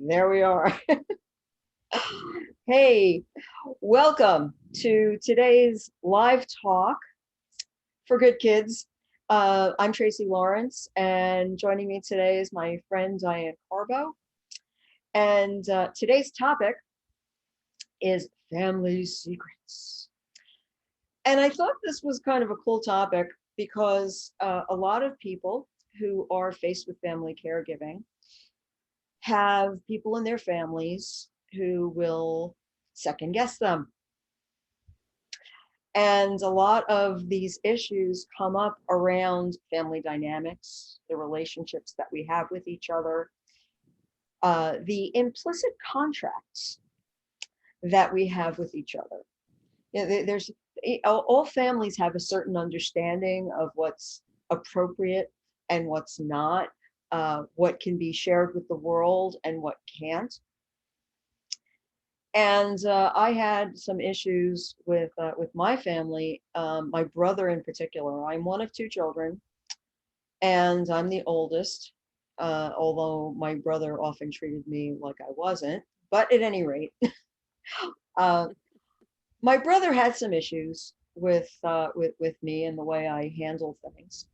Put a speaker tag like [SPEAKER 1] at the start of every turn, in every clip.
[SPEAKER 1] There we are. Hey, welcome to today's live talk for good kids. I'm Tracey Lawrence, and joining me today is my friend Diane Carbo. And today's topic is family secrets. And I thought this was kind of a cool topic because a lot of people who are faced with family caregiving have people in their families who will second guess them. And a lot of these issues come up around family dynamics, the relationships that we have with each other, the implicit contracts that we have with each other. You know, there's all families have a certain understanding of what's appropriate and what's not, what can be shared with the world and what can't. And I had some issues with my family, my brother in particular. I'm one of two children, and I'm the oldest, although my brother often treated me like I wasn't. But at any rate, uh, my brother had some issues with me and the way I handle things.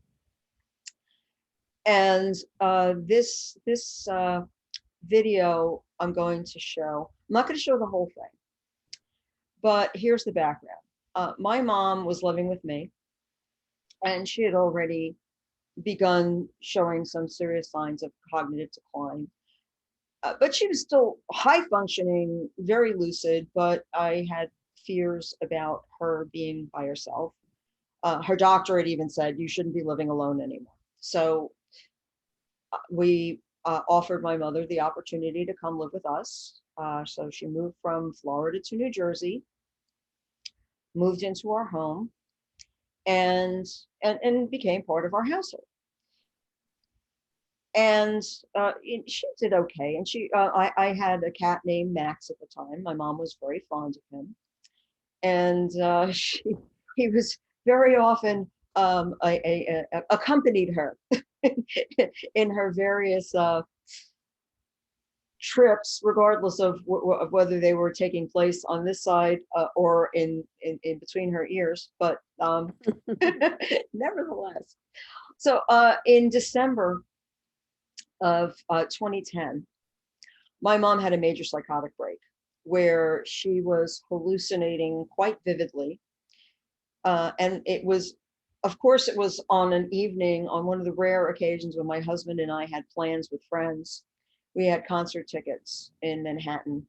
[SPEAKER 1] And this video I'm going to show. I'm not going to show the whole thing, but here's the background. My mom was living with me, and she had already begun showing some serious signs of cognitive decline. But she was still high functioning, very lucid, but I had fears about her being by herself. Her doctor had even said, you shouldn't be living alone anymore. So we offered my mother the opportunity to come live with us. So she moved from Florida to New Jersey, moved into our home, and became part of our household. And she did okay. And I had a cat named Max at the time. My mom was very fond of him, and he was very often accompanied her in her various trips, regardless of whether they were taking place on this side or in between her ears. But nevertheless, so in December of 2010, my mom had a major psychotic break where she was hallucinating quite vividly. And it was, of course, it was on an evening, on one of the rare occasions when my husband and I had plans with friends. We had concert tickets in Manhattan,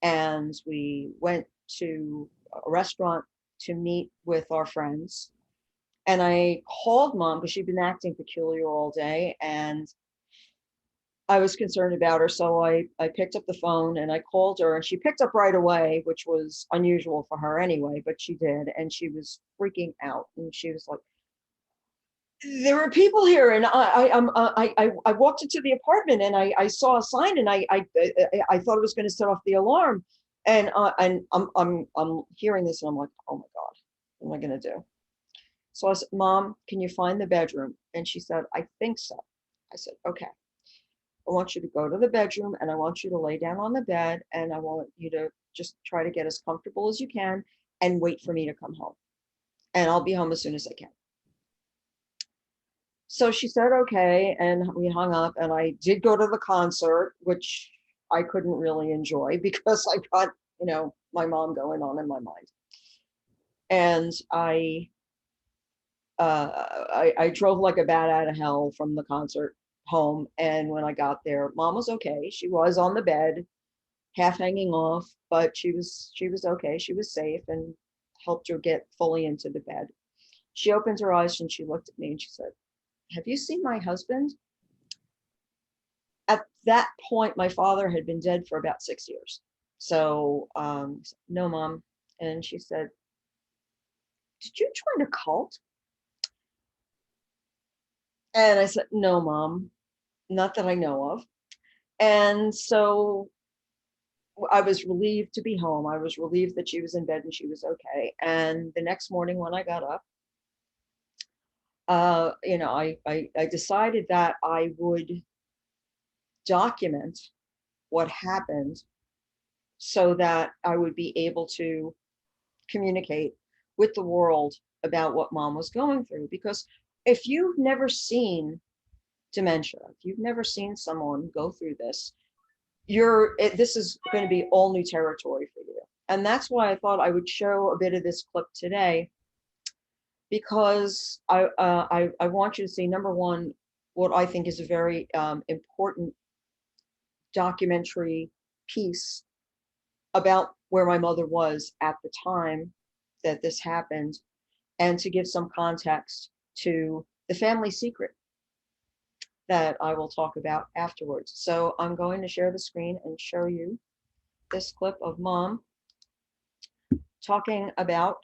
[SPEAKER 1] and we went to a restaurant to meet with our friends. And I called mom because she'd been acting peculiar all day, and I was concerned about her. So I picked up the phone and I called her, and she picked up right away, which was unusual for her anyway, but she did. And she was freaking out. And she was like, there were people here, and I walked into the apartment, and I saw a sign, and I thought it was going to set off the alarm, and I'm hearing this, and I'm like, oh my God, what am I going to do? So I said, Mom, can you find the bedroom? And she said, I think so. I said, okay. I want you to go to the bedroom, and I want you to lay down on the bed, and I want you to just try to get as comfortable as you can and wait for me to come home, and I'll be home as soon as I can. So she said, okay, and we hung up, and I did go to the concert, which I couldn't really enjoy because I got, my mom going on in my mind. And I drove like a bat out of hell from the concert home. And when I got there, mom was okay. She was on the bed, half hanging off, but she was okay. She was safe, and helped her get fully into the bed. She opened her eyes and she looked at me and she said, have you seen my husband? At that point, my father had been dead for about 6 years. So, no, Mom. And she said, did you join a cult? And I said, no, Mom, not that I know of. And so I was relieved to be home. I was relieved that she was in bed and she was okay. And the next morning when I got up, I decided that I would document what happened so that I would be able to communicate with the world about what mom was going through. Because if you've never seen dementia, if you've never seen someone go through this, this is going to be all new territory for you. And that's why I thought I would show a bit of this clip today, because I want you to see, number one, what I think is a very important documentary piece about where my mother was at the time that this happened, and to give some context to the family secret that I will talk about afterwards. So I'm going to share the screen and show you this clip of mom talking about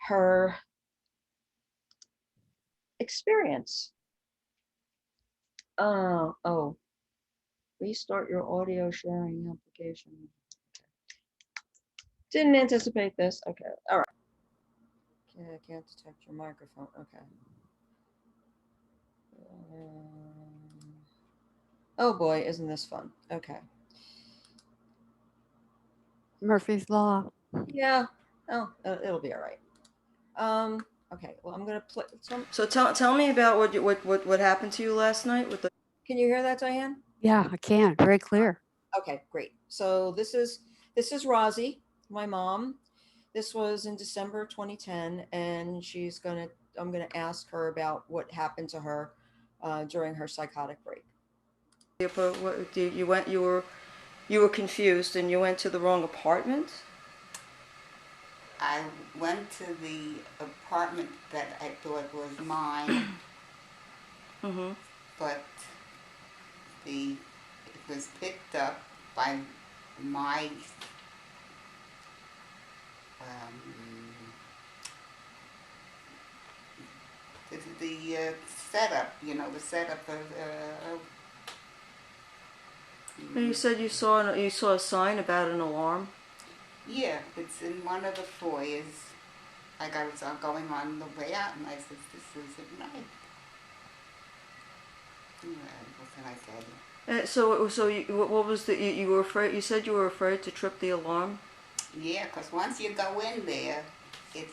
[SPEAKER 1] her experience. Oh, restart your audio sharing application. Didn't anticipate this. Okay, all right. Okay, I can't detect your microphone. Okay. Oh boy, isn't this fun? Okay.
[SPEAKER 2] Murphy's Law.
[SPEAKER 1] Yeah. Oh, it'll be all right. Okay. Well, I'm gonna play. So tell me about what happened to you last night with the. Can you hear that, Diane?
[SPEAKER 2] Yeah, I can. Very clear.
[SPEAKER 1] Okay, great. So this is Rosie, my mom. This was in December 2010, and I'm gonna ask her about what happened to her during her psychotic break. But what, you were confused and you went to the wrong apartment?
[SPEAKER 3] I went to the apartment that I thought was mine,
[SPEAKER 1] Mm-hmm.
[SPEAKER 3] but it was picked up by my um, the setup, the setup of.
[SPEAKER 1] And you said you saw a sign about an alarm.
[SPEAKER 3] Yeah, it's in one of the foyers. Like I was going on the way out, and I said, "This isn't right." What can I tell you?
[SPEAKER 1] What was you were afraid? You said you were afraid to trip the alarm.
[SPEAKER 3] Yeah, because once you go in there, it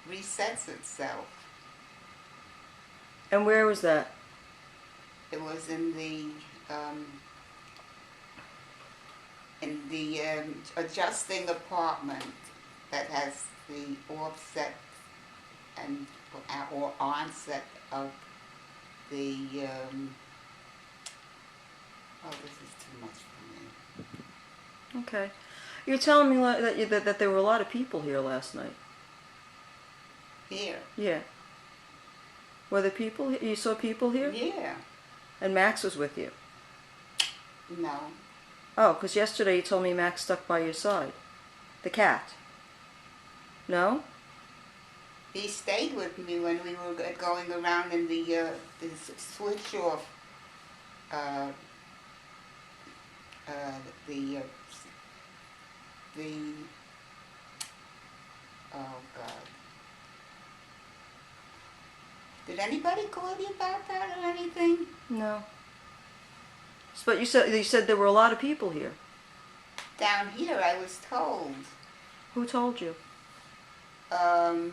[SPEAKER 3] resets itself.
[SPEAKER 1] And where was that?
[SPEAKER 3] It was in the adjusting apartment that has the offset and or onset of the. Oh, this is too much for me.
[SPEAKER 1] Okay. You're telling me that there were a lot of people here last night.
[SPEAKER 3] Here.
[SPEAKER 1] Yeah. Were there people? You saw people here?
[SPEAKER 3] Yeah.
[SPEAKER 1] And Max was with you?
[SPEAKER 3] No.
[SPEAKER 1] Oh, because yesterday you told me Max stuck by your side. The cat. No?
[SPEAKER 3] He stayed with me when we were going around in the switch off. Uh, the oh God. Did anybody call you about that or anything?
[SPEAKER 1] No. But you said there were a lot of people here.
[SPEAKER 3] Down here, I was told.
[SPEAKER 1] Who told you?
[SPEAKER 3] I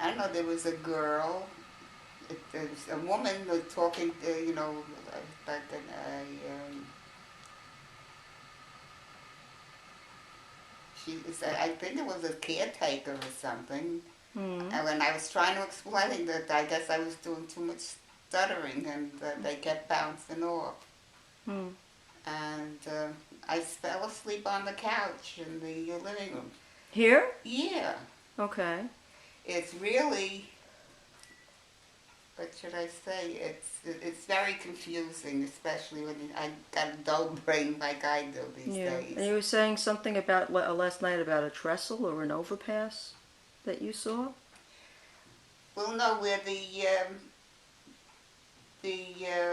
[SPEAKER 3] don't know. There was a girl. There was a woman talking. Like I think it was a caretaker or something.
[SPEAKER 1] Mm.
[SPEAKER 3] And when I was trying to explain that, I guess I was doing too much stuttering, and they kept bouncing off.
[SPEAKER 1] Mm.
[SPEAKER 3] And I fell asleep on the couch in the living room.
[SPEAKER 1] Here?
[SPEAKER 3] Yeah.
[SPEAKER 1] Okay.
[SPEAKER 3] It's really, what should I say? It's very confusing, especially when I got a dull brain like I do these days.
[SPEAKER 1] And you were saying something about last night about a trestle or an overpass that you saw?
[SPEAKER 3] Well, no, where the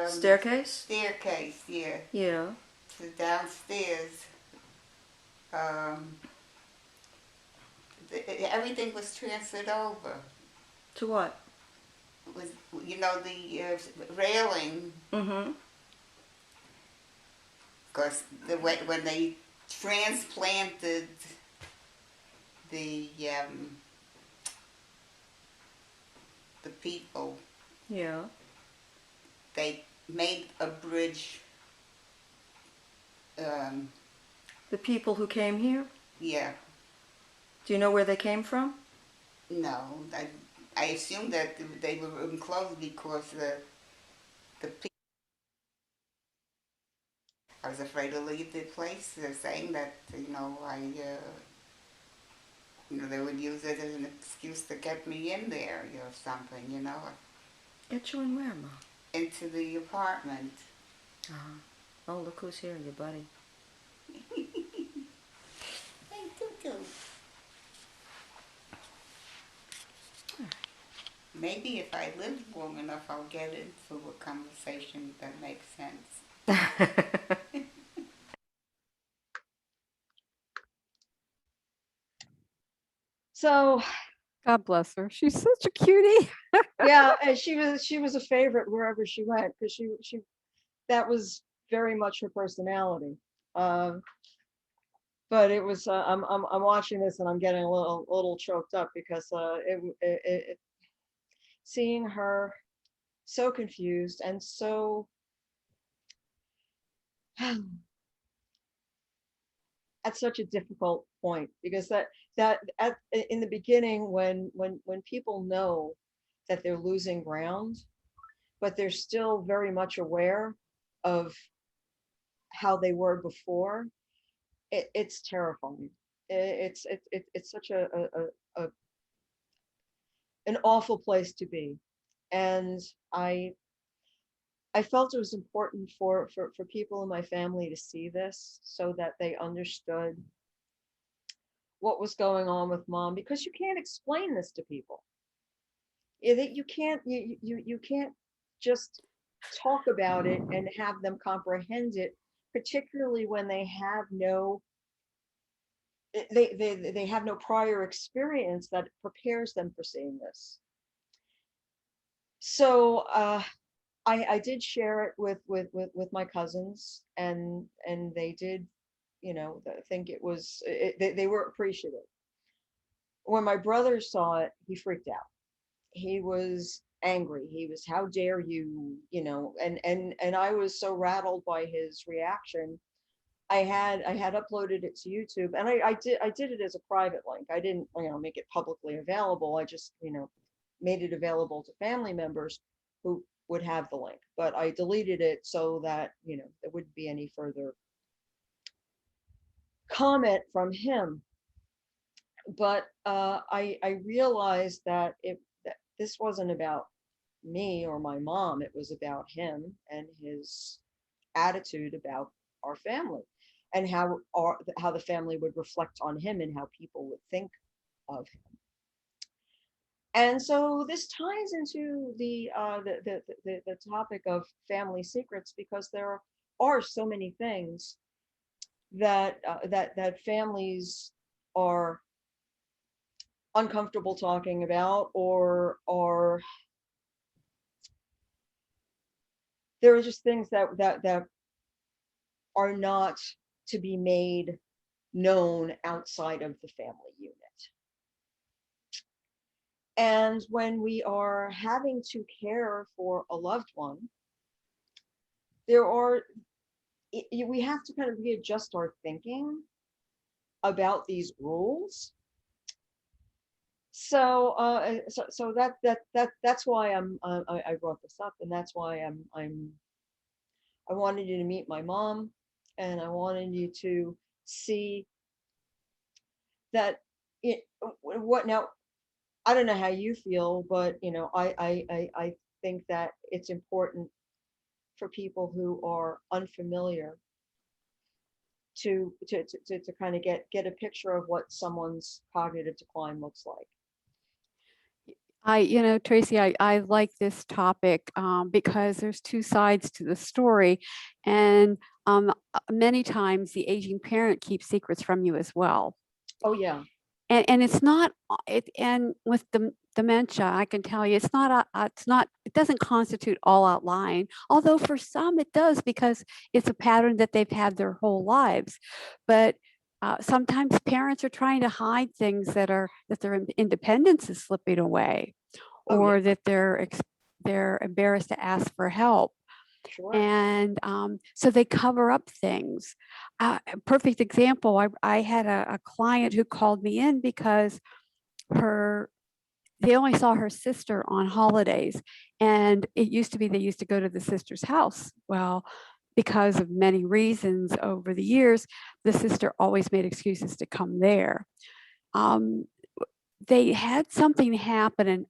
[SPEAKER 1] Staircase?
[SPEAKER 3] staircase, yeah,
[SPEAKER 1] Yeah.
[SPEAKER 3] to downstairs. Everything was transferred over.
[SPEAKER 1] To what?
[SPEAKER 3] It was the railing,
[SPEAKER 4] Mm-hmm.
[SPEAKER 3] because when they transplanted the the people,
[SPEAKER 4] Yeah.
[SPEAKER 3] they made a bridge. Um,
[SPEAKER 4] The people who came here,
[SPEAKER 3] yeah,
[SPEAKER 4] do you know where they came from?
[SPEAKER 3] no, I assume that they were enclosed because the people. I was afraid to leave the place. They're saying that they would use it as an excuse to get me in there, or something,
[SPEAKER 4] Get you in where, Ma?
[SPEAKER 3] into the apartment.
[SPEAKER 4] Uh-huh. Oh, look who's here, your buddy.
[SPEAKER 3] Hey, Tutu. Maybe if I live long enough, I'll get into a conversation that makes sense.
[SPEAKER 1] So
[SPEAKER 2] God bless her. She's such a cutie.
[SPEAKER 1] yeah, and she was a favorite wherever she went because she that was very much her personality. Um, but it was I'm watching this and I'm getting a little choked up because seeing her so confused and so at such a difficult point because in the beginning when people know that they're losing ground but they're still very much aware of how they were before, it's terrifying. It's such a an awful place to be. And I I felt it was important for people in my family to see this so that they understood what was going on with mom because you can't explain this to people. That you can't you can't just talk about it and have them comprehend it, particularly when they have no prior experience that prepares them for seeing this. So I did share it with my cousins and they did, I think it was they were appreciative. When my brother saw it, he freaked out. He was angry. He was, how dare you, and I was so rattled by his reaction. I had uploaded it to YouTube and I did it as a private link. I didn't, make it publicly available. I just, made it available to family members who would have the link. But I deleted it so that, there wouldn't be any further comment from him. But I realized that this wasn't about me or my mom. It was about him and his attitude about our family and how the family would reflect on him and how people would think of him. And so this ties into the topic of family secrets because there are so many things that families are uncomfortable talking about, or there are just things that are not to be made known outside of the family unit. And when we are having to care for a loved one, there are we have to kind of readjust our thinking about these rules. So that's why I brought this up, and that's why I wanted you to meet my mom, and I wanted you to see that it what now. I don't know how you feel, but I think that it's important for people who are unfamiliar to kind of get a picture of what someone's cognitive decline looks like.
[SPEAKER 2] Tracy, I like this topic because there's two sides to the story. And many times the aging parent keeps secrets from you as well.
[SPEAKER 1] Oh, yeah.
[SPEAKER 2] And it's not, and with dementia, I can tell you, it doesn't constitute all out lying, although for some it does, because it's a pattern that they've had their whole lives. But sometimes parents are trying to hide things that their independence is slipping away,
[SPEAKER 1] Oh, yeah,
[SPEAKER 2] or that they're embarrassed to ask for help.
[SPEAKER 1] sure.
[SPEAKER 2] And so they cover up things. A perfect example, I had a client who called me in because they only saw her sister on holidays. And it used to be they used to go to the sister's house. Well, because of many reasons over the years, the sister always made excuses to come there. They had something happen, and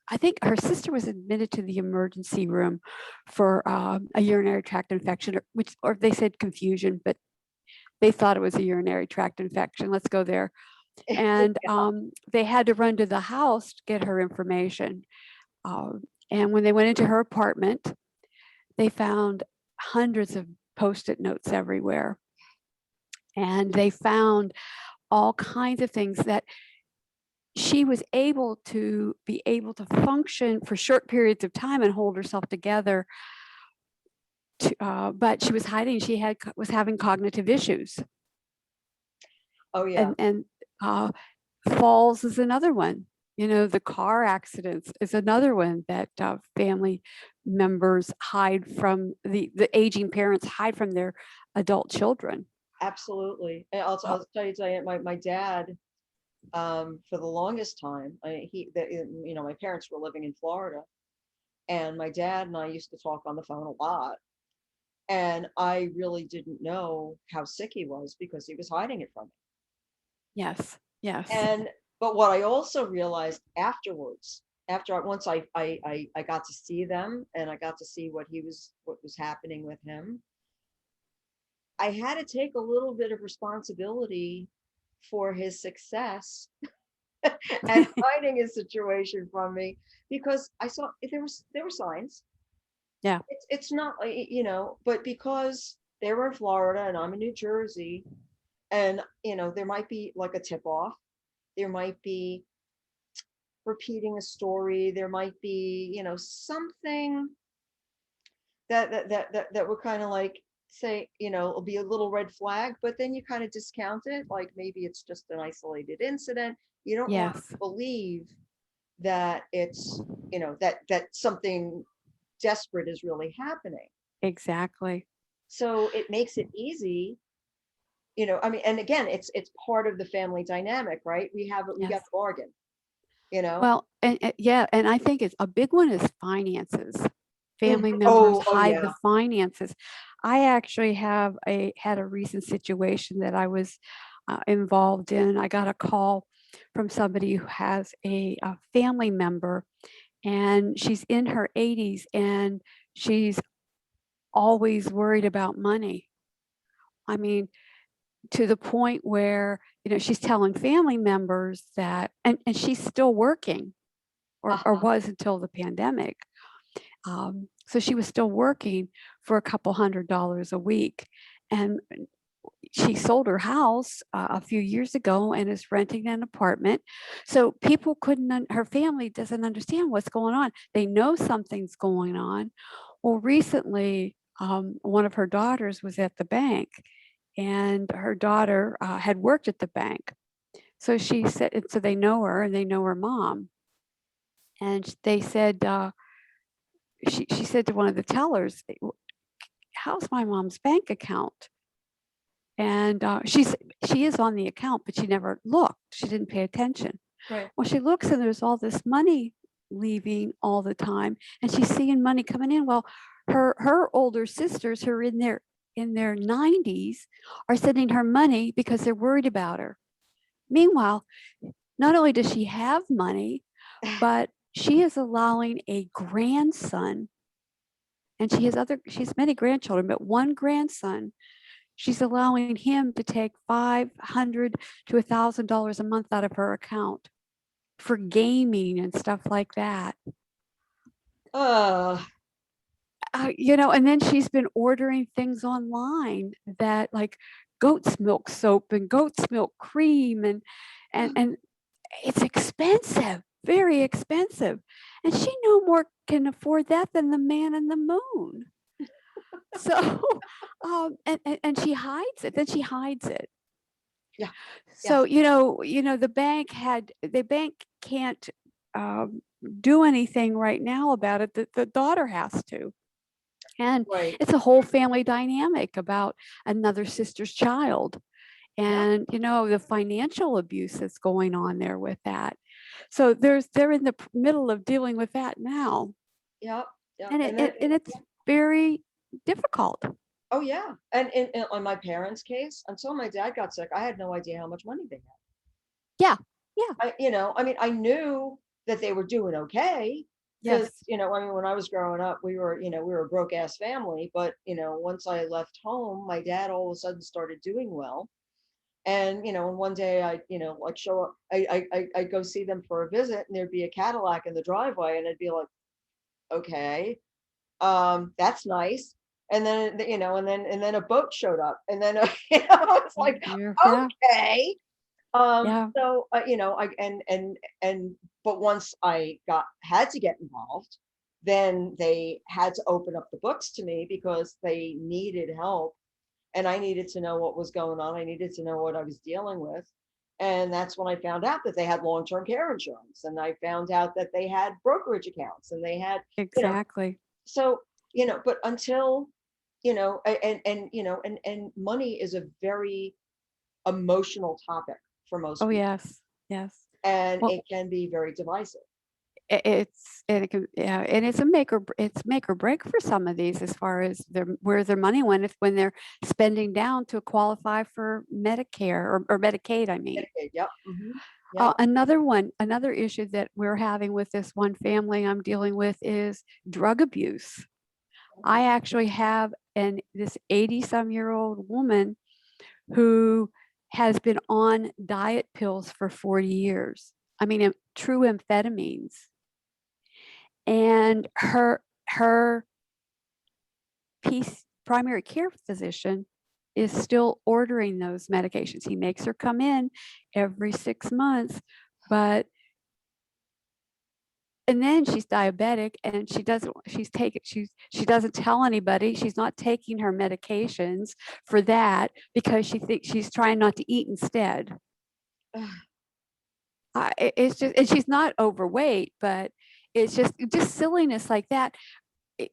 [SPEAKER 2] I think her sister was admitted to the emergency room for a urinary tract infection, or they said confusion, but they thought it was a urinary tract infection. Let's go there. And they had to run to the house to get her information. And when they went into her apartment, they found hundreds of Post-it notes everywhere. And they found all kinds of things that she was able to function for short periods of time and hold herself together. But she was hiding. She was having cognitive issues.
[SPEAKER 1] Oh, yeah.
[SPEAKER 2] And falls is another one. The car accidents is another one that family members hide from, the aging parents hide from their adult children.
[SPEAKER 1] Absolutely. And I'll tell you, Diane, my dad, for the longest time, my parents were living in Florida, and my dad and I used to talk on the phone a lot. And I really didn't know how sick he was because he was hiding it from me.
[SPEAKER 2] Yes.
[SPEAKER 1] But what I also realized afterwards, once I got to see them and I got to see what was happening with him, I had to take a little bit of responsibility for his success and hiding his situation from me, because I saw there were signs.
[SPEAKER 2] Yeah.
[SPEAKER 1] It's not like, but because they were in Florida and I'm in New Jersey, and there might be like a tip off, there might be repeating a story, there might be something that would kind of like say, it'll be a little red flag, but then you kind of discount it, like maybe it's just an isolated incident. You don't want
[SPEAKER 2] Yes.
[SPEAKER 1] to believe that it's that something desperate is really happening.
[SPEAKER 2] Exactly.
[SPEAKER 1] So it makes it easy, and again, it's part of the family dynamic, right? We got the bargain,
[SPEAKER 2] Well, and I think it's a big one is finances. Family members hide the finances. I actually had a recent situation that I was involved in. I got a call from somebody who has a family member, and she's in her 80s, and she's always worried about money. I mean, to the point where, she's telling family members that, and she's still working, or was until the pandemic. So she was still working for a couple $100 a week. And she sold her house a few years ago and is renting an apartment. So people her family doesn't understand what's going on. They know something's going on. Well, recently, one of her daughters was at the bank, and her daughter had worked at the bank. So she said, so they know her and they know her mom. And they said, she said to one of the tellers, how's my mom's bank account? And she is on the account, but she never looked. She didn't pay attention.
[SPEAKER 1] Right.
[SPEAKER 2] Well, she looks and there's all this money leaving all the time, and she's seeing money coming in. Well, her older sisters who are in their 90s are sending her money because they're worried about her. Meanwhile, not only does she have money, but she is allowing a grandson, and she has many grandchildren, but one grandson, she's allowing him to take $500 to $1,000 a month out of her account for gaming and stuff like that. And then she's been ordering things online that, like, goat's milk soap and goat's milk cream, and it's expensive. very expensive. And she no more can afford that than the man in the moon. So, and she hides it. Then she hides it.
[SPEAKER 1] Yeah.
[SPEAKER 2] So,
[SPEAKER 1] Yes.
[SPEAKER 2] the bank can't do anything right now about it. The daughter has to. And
[SPEAKER 1] Right.
[SPEAKER 2] it's a whole family dynamic about another sister's child.
[SPEAKER 1] Yeah.
[SPEAKER 2] And, the financial abuse that's going on there with that. So they're in the middle of dealing with that now.
[SPEAKER 1] Yep. Yep.
[SPEAKER 2] And
[SPEAKER 1] And then,
[SPEAKER 2] it's very difficult.
[SPEAKER 1] oh yeah. And on my parents' case, until my dad got sick, I had no idea how much money they had.
[SPEAKER 2] Yeah. Yeah.
[SPEAKER 1] I mean, I knew that they were doing okay because,
[SPEAKER 2] Yes.
[SPEAKER 1] I mean, when I was growing up, we were a broke ass family, but, once I left home, my dad all of a sudden started doing well. And, and one day I, like show up, I'd go see them for a visit and there'd be a Cadillac in the driveway and I'd be like, okay, that's nice. And then, and then a boat showed up and then, it's like,
[SPEAKER 2] Yeah.
[SPEAKER 1] okay.
[SPEAKER 2] Yeah.
[SPEAKER 1] So, I but once I had to get involved, then they had to open up the books to me because they needed help and I needed to know what was going on. I needed to know what I was dealing with. And that's when I found out that they had long-term care insurance and I found out that they had brokerage accounts and they had,
[SPEAKER 2] Exactly.
[SPEAKER 1] so, but until, and money is a very emotional topic for most
[SPEAKER 2] Oh,
[SPEAKER 1] people.
[SPEAKER 2] yes. Yes.
[SPEAKER 1] And
[SPEAKER 2] Well,
[SPEAKER 1] it can be very divisive.
[SPEAKER 2] it's it's make or break for some of these as far as where their money went when they're spending down to qualify for Medicare or Medicaid, I mean.
[SPEAKER 1] Medicaid, yep. Yep.
[SPEAKER 2] Another issue that we're having with this one family I'm dealing with is drug abuse. I actually have this 80-some-year-old woman who has been on diet pills for 40 years. I mean, true amphetamines. And her primary care physician is still ordering those medications. He makes her come in every 6 months, and then she's diabetic and she doesn't tell anybody. She's not taking her medications for that because she thinks she's trying not to eat instead. It's just, and she's not overweight, but it's just silliness like that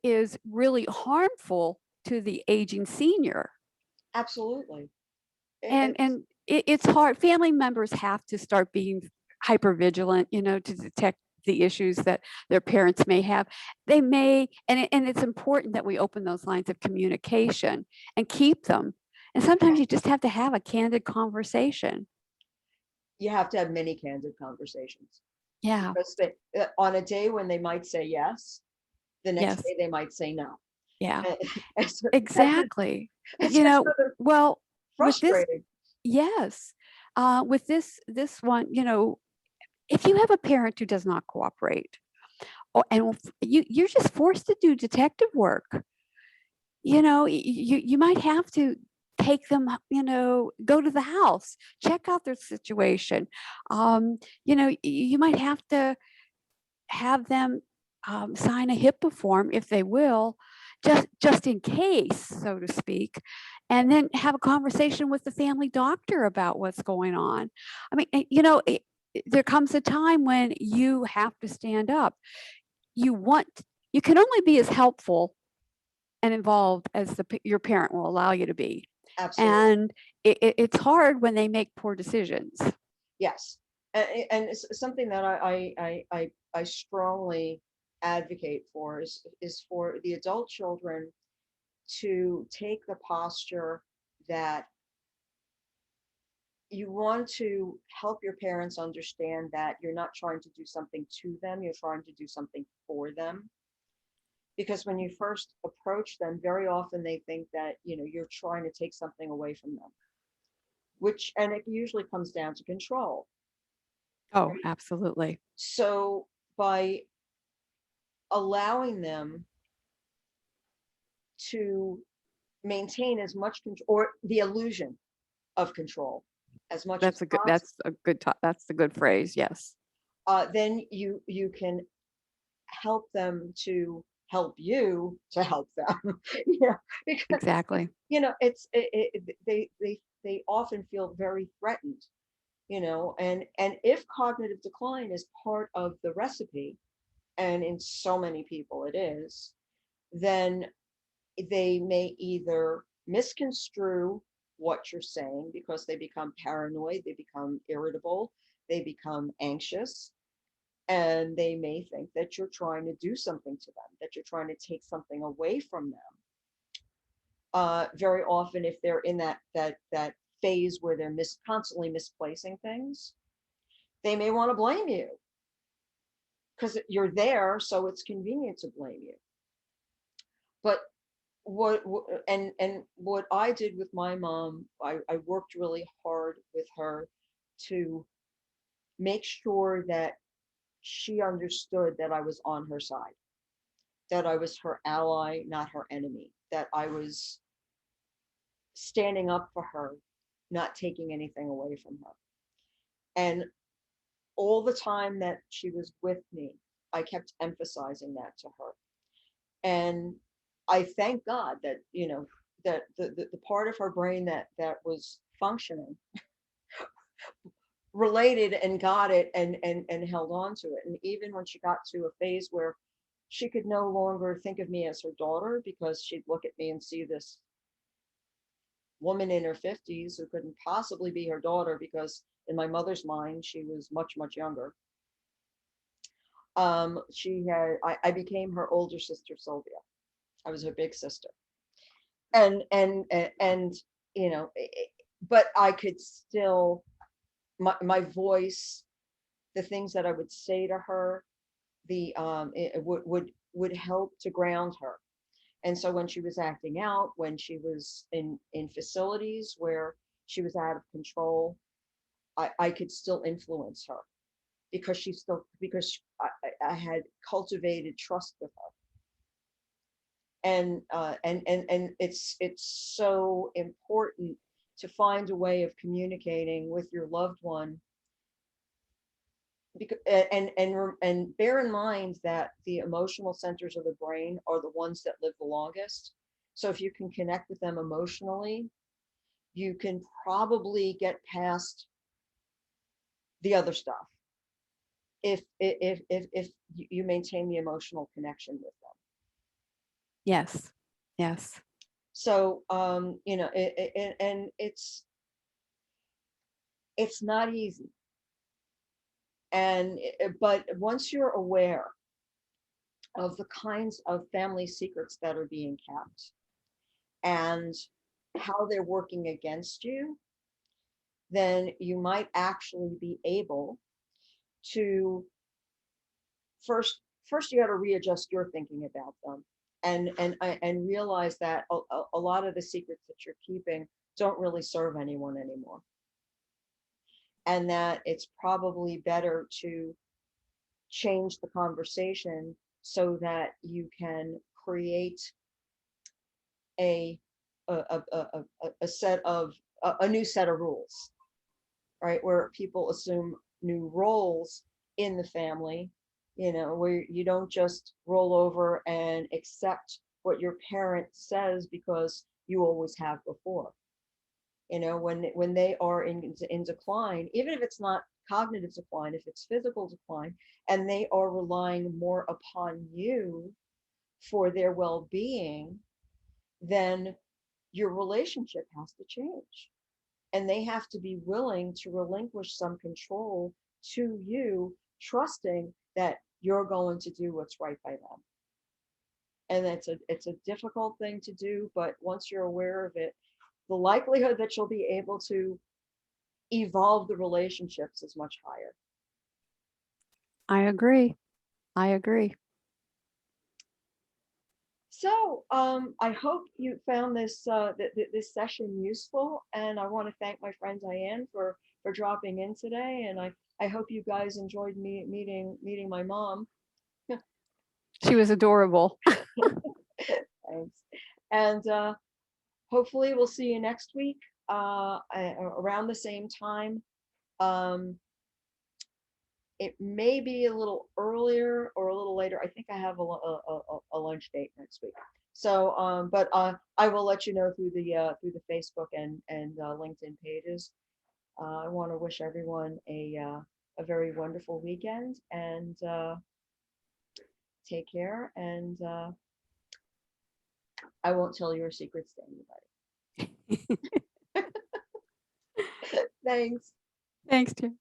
[SPEAKER 2] is really harmful to the aging senior.
[SPEAKER 1] Absolutely.
[SPEAKER 2] And it's hard. Family members have to start being hyper vigilant, to detect the issues that their parents may have. They may, and it's important that we open those lines of communication and keep them. And sometimes you just have to have a candid conversation.
[SPEAKER 1] You have to have many candid conversations.
[SPEAKER 2] Yeah.
[SPEAKER 1] Because on a day when they might say yes, the next day they might say no.
[SPEAKER 2] Yeah.
[SPEAKER 1] So
[SPEAKER 2] exactly.
[SPEAKER 1] it's
[SPEAKER 2] well,
[SPEAKER 1] frustrating.
[SPEAKER 2] With this one, if you have a parent who does not cooperate, and you're just forced to do detective work, you might have to take them, go to the house, check out their situation. You might have to have them sign a HIPAA form if they will, just in case, so to speak, and then have a conversation with the family doctor about what's going on. I mean, there comes a time when you have to stand up. You can only be as helpful and involved as your parent will allow you to be.
[SPEAKER 1] Absolutely.
[SPEAKER 2] And it's hard when they make poor decisions.
[SPEAKER 1] Yes. And it's something that I strongly advocate for is for the adult children to take the posture that you want to help your parents understand that you're not trying to do something to them, you're trying to do something for them. Because when you first approach them, very often they think that, you're trying to take something away from them, and it usually comes down to control.
[SPEAKER 2] Oh,
[SPEAKER 1] Right?
[SPEAKER 2] absolutely.
[SPEAKER 1] So by allowing them to maintain as much control or the illusion of control as much as possible.
[SPEAKER 2] That's a good phrase. Yes.
[SPEAKER 1] then you can help them to help you to help them. Because
[SPEAKER 2] Exactly.
[SPEAKER 1] they often feel very threatened, and if cognitive decline is part of the recipe, and in so many people it is, then they may either misconstrue what you're saying because they become paranoid, they become irritable, they become anxious, and they may think that you're trying to do something to them, that you're trying to take something away from them. Very often, if they're in that phase where they're constantly misplacing things, they may want to blame you because you're there, so it's convenient to blame you. But what I did with my mom, I worked really hard with her to make sure that she understood that I was on her side, that I was her ally, not her enemy, that I was standing up for her, not taking anything away from her. And all the time that she was with me, I kept emphasizing that to her. And I thank God that, that the part of her brain that was functioning related and got it and held on to it. And even when she got to a phase where she could no longer think of me as her daughter, because she'd look at me and see this woman in her 50s who couldn't possibly be her daughter, because in my mother's mind she was much, much younger. I became her older sister, Sylvia. I was her big sister. And but I could still, my voice, the things that I would say to her, it would help to ground her. And so when she was acting out, when she was in facilities where she was out of control, I could still influence her because I had cultivated trust with her. And it's so important to find a way of communicating with your loved one, because and bear in mind that the emotional centers of the brain are the ones that live the longest. So if you can connect with them emotionally, you can probably get past the other stuff if you maintain the emotional connection with them.
[SPEAKER 2] Yes. Yes.
[SPEAKER 1] So and it's not easy. And but once you're aware of the kinds of family secrets that are being kept and how they're working against you, then you might actually be able to first you got to readjust your thinking about them, and realize that a lot of the secrets that you're keeping don't really serve anyone anymore, and that it's probably better to change the conversation so that you can create a set of a new set of rules, right? Where people assume new roles in the family, where you don't just roll over and accept what your parent says because you always have before. When they are in decline, even if it's not cognitive decline, if it's physical decline, and they are relying more upon you for their well-being, then your relationship has to change. And they have to be willing to relinquish some control to you, trusting that you're going to do what's right by them. And it's a difficult thing to do, but once you're aware of it, the likelihood that you'll be able to evolve the relationships is much higher.
[SPEAKER 2] I agree. I agree.
[SPEAKER 1] So I hope you found this this session useful, and I want to thank my friend Diane for dropping in today, and I hope you guys enjoyed meeting my mom.
[SPEAKER 2] She was adorable.
[SPEAKER 1] Thanks, and hopefully we'll see you next week around the same time. It may be a little earlier or a little later. I think I have a lunch date next week. So, but I will let you know through the Facebook and LinkedIn pages. I want to wish everyone a very wonderful weekend, and take care. And I won't tell your secrets to anybody. Thanks.
[SPEAKER 2] Thanks, Jim.